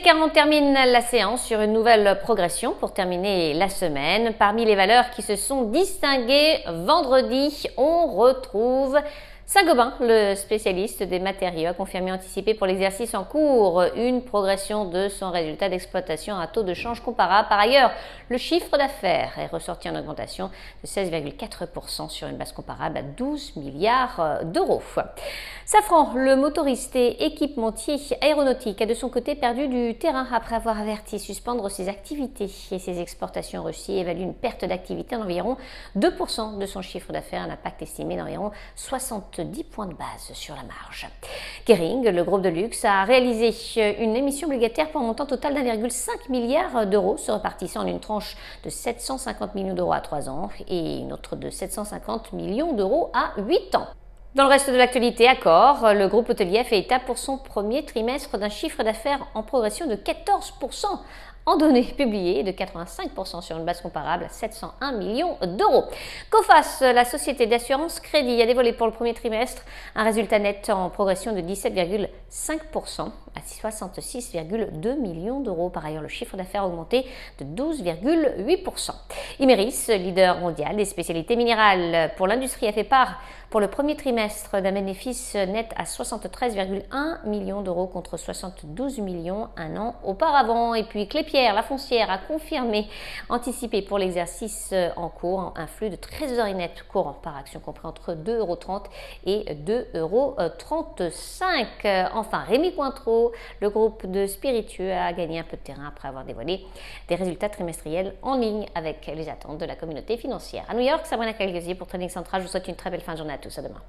CAC 40 termine la séance sur une nouvelle progression pour terminer la semaine. Parmi les valeurs qui se sont distinguées vendredi, on retrouve Saint-Gobain, le spécialiste des matériaux, a confirmé anticiper pour l'exercice en cours une progression de son résultat d'exploitation à taux de change comparable. Par ailleurs, le chiffre d'affaires est ressorti en augmentation de 16,4% sur une base comparable à 12 milliards d'euros. Safran, le motoriste et équipementier aéronautique, a de son côté perdu du terrain après avoir averti suspendre ses activités et ses exportations en Russie, évalue une perte d'activité d'environ 2% de son chiffre d'affaires, un impact estimé d'environ 70 points de base sur la marge. Kering, le groupe de luxe, a réalisé une émission obligataire pour un montant total d'1,5 milliard d'euros, se répartissant en une tranche de 750 millions d'euros à 3 ans et une autre de 750 millions d'euros à 8 ans. Dans le reste de l'actualité, Accor, le groupe hôtelier a fait état pour son premier trimestre d'un chiffre d'affaires en progression de 14% en données publiées, de 85% sur une base comparable à 701 millions d'euros. Coface, la société d'assurance crédit, a dévoilé pour le premier trimestre un résultat net en progression de 17,5% à 66,2 millions d'euros. Par ailleurs, le chiffre d'affaires a augmenté de 12,8%. Imerys, leader mondial des spécialités minérales pour l'industrie, a fait part pour le premier trimestre d'un bénéfice net à 73,1 millions d'euros contre 72 millions un an auparavant. Et puis Klépierre, la foncière, a confirmé anticiper pour l'exercice en cours un flux de trésorerie nette courant par action compris entre 2,30 € et 2,35 €. Enfin, Rémy Cointreau, le groupe de spiritueux, a gagné un peu de terrain après avoir dévoilé des résultats trimestriels en ligne avec les attentes de la communauté financière. À New York, Sabrina Cagliozzi pour Trading Central. Je vous souhaite une très belle fin de journée à tous. À demain.